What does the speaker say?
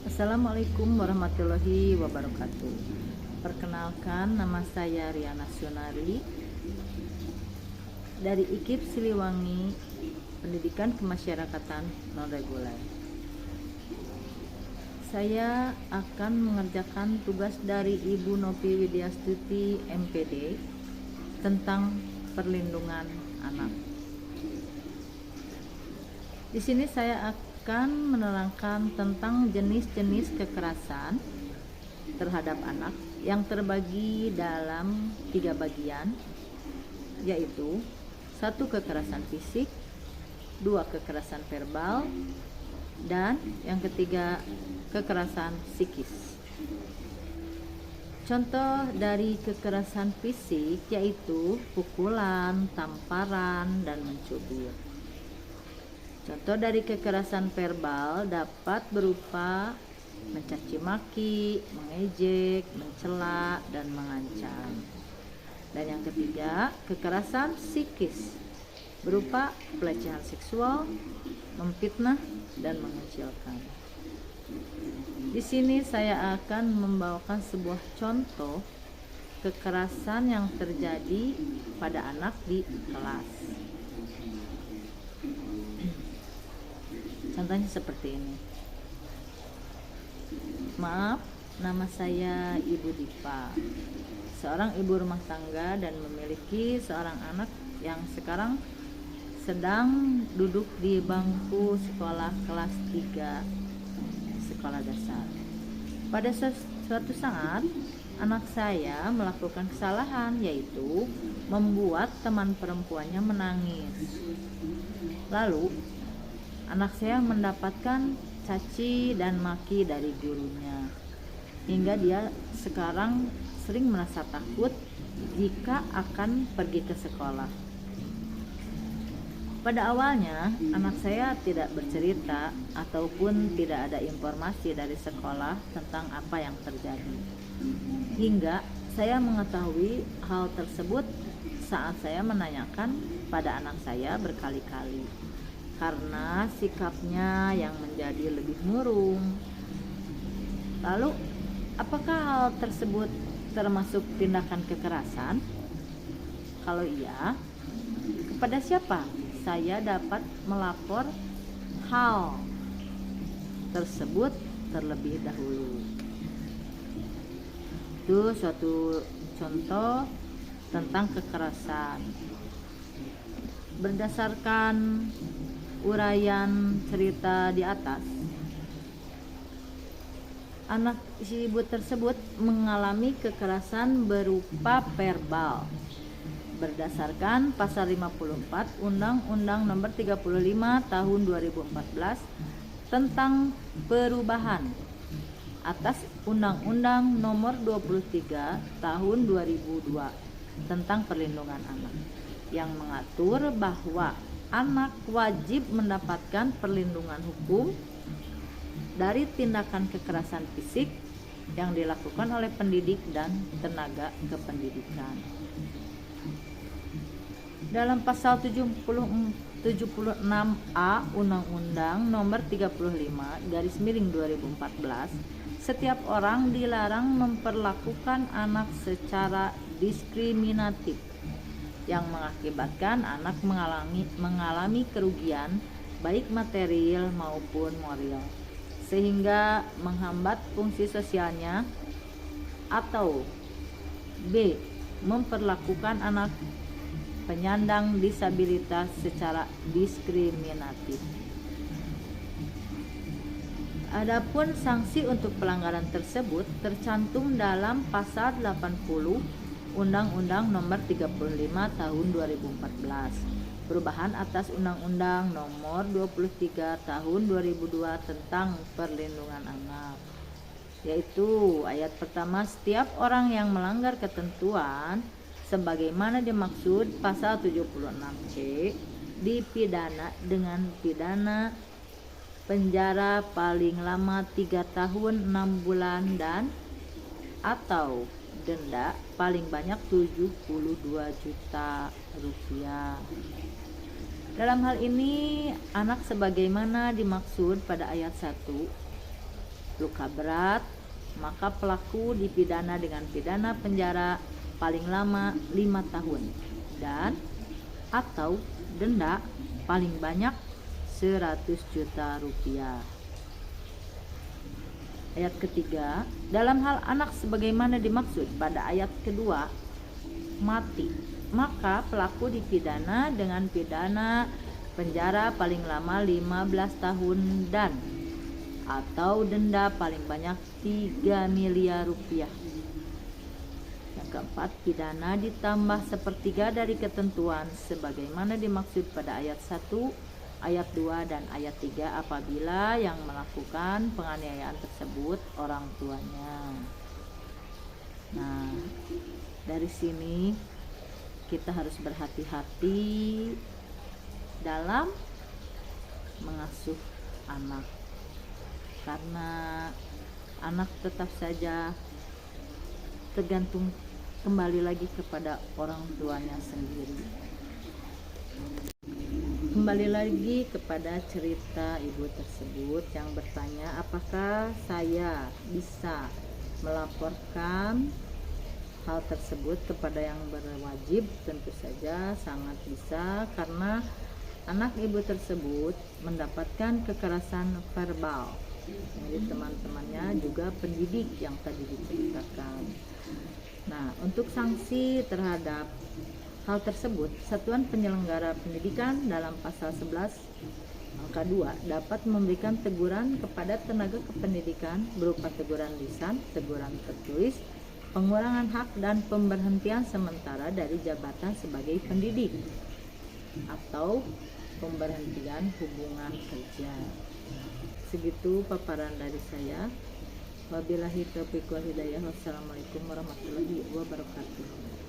Assalamualaikum warahmatullahi wabarakatuh. Perkenalkan, nama saya Riana Sionari dari IKIP Siliwangi, Pendidikan Kemasyarakatan Non-Reguler. Saya akan mengerjakan tugas dari Ibu Nopi Widyastuti MPD tentang perlindungan anak. Di sini saya akan menerangkan tentang jenis-jenis kekerasan terhadap anak yang terbagi dalam 3 bagian, yaitu 1 kekerasan fisik, 2 kekerasan verbal, dan yang ketiga kekerasan psikis. Contoh dari kekerasan fisik yaitu pukulan, tamparan, dan mencubit. Contoh dari kekerasan verbal dapat berupa mencaci maki, mengejek, mencela, dan mengancam. Dan yang ketiga, kekerasan psikis berupa pelecehan seksual, memfitnah, dan mengecilkan. Di sini saya akan membawakan sebuah contoh kekerasan yang terjadi pada anak di kelas. Contohnya seperti ini. Maaf, nama saya Ibu Dipa, seorang ibu rumah tangga dan memiliki seorang anak yang sekarang sedang duduk di bangku sekolah kelas 3 sekolah dasar. Pada suatu saat, anak saya melakukan kesalahan, yaitu membuat teman perempuannya menangis. Lalu anak saya mendapatkan caci dan maki dari gurunya, hingga dia sekarang sering merasa takut jika akan pergi ke sekolah. Pada awalnya, anak saya tidak bercerita ataupun tidak ada informasi dari sekolah tentang apa yang terjadi. Hingga saya mengetahui hal tersebut saat saya menanyakan pada anak saya berkali-kali, karena sikapnya yang menjadi lebih murung. Lalu, apakah hal tersebut termasuk tindakan kekerasan? Kalau iya, kepada siapa saya dapat melapor hal tersebut terlebih dahulu? Itu suatu contoh tentang kekerasan. Berdasarkan uraian cerita di atas, anak si ibu tersebut mengalami kekerasan berupa verbal berdasarkan pasal 54 Undang-Undang Nomor 35 Tahun 2014 tentang perubahan atas Undang-Undang Nomor 23 Tahun 2002 tentang perlindungan anak, yang mengatur bahwa anak wajib mendapatkan perlindungan hukum dari tindakan kekerasan fisik yang dilakukan oleh pendidik dan tenaga kependidikan. Dalam pasal 76A Undang-Undang Nomor 35/2014, setiap orang dilarang memperlakukan anak secara diskriminatif yang mengakibatkan anak mengalami kerugian baik material maupun moral, sehingga menghambat fungsi sosialnya, atau B. memperlakukan anak penyandang disabilitas secara diskriminatif. Adapun sanksi untuk pelanggaran tersebut tercantum dalam pasal 80 Undang-Undang Nomor 35 Tahun 2014, perubahan atas Undang-Undang Nomor 23 Tahun 2002 tentang perlindungan anak, yaitu ayat pertama, setiap orang yang melanggar ketentuan sebagaimana dimaksud pasal 76C dipidana dengan pidana penjara paling lama 3 tahun 6 bulan dan atau denda paling banyak 72 juta rupiah. Dalam hal ini, anak sebagaimana dimaksud pada ayat 1 luka berat, maka pelaku dipidana dengan pidana penjara paling lama 5 tahun dan atau denda paling banyak 100 juta rupiah. Ayat ketiga, dalam hal anak sebagaimana dimaksud pada ayat kedua, mati, maka pelaku dipidana dengan pidana penjara paling lama 15 tahun dan atau denda paling banyak 3 miliar rupiah. Yang keempat, pidana ditambah sepertiga dari ketentuan sebagaimana dimaksud pada ayat 1, ayat 2 dan ayat 3 apabila yang melakukan penganiayaan tersebut orang tuanya. Nah, dari sini kita harus berhati-hati dalam mengasuh anak, karena anak tetap saja tergantung kembali lagi kepada orang tuanya sendiri. Kembali lagi kepada cerita ibu tersebut yang bertanya, apakah saya bisa melaporkan hal tersebut kepada yang berwajib? Tentu saja sangat bisa, karena anak ibu tersebut mendapatkan kekerasan verbal dari teman-temannya, juga pendidik yang tadi diceritakan. Nah, untuk sanksi terhadap hal tersebut, Satuan Penyelenggara Pendidikan dalam pasal 11 angka 2 dapat memberikan teguran kepada tenaga kependidikan berupa teguran lisan, teguran tertulis, pengurangan hak dan pemberhentian sementara dari jabatan sebagai pendidik atau pemberhentian hubungan kerja. Segitu paparan dari saya. Wabillahi taufiq wal hidayah. Wassalamualaikum warahmatullahi wabarakatuh.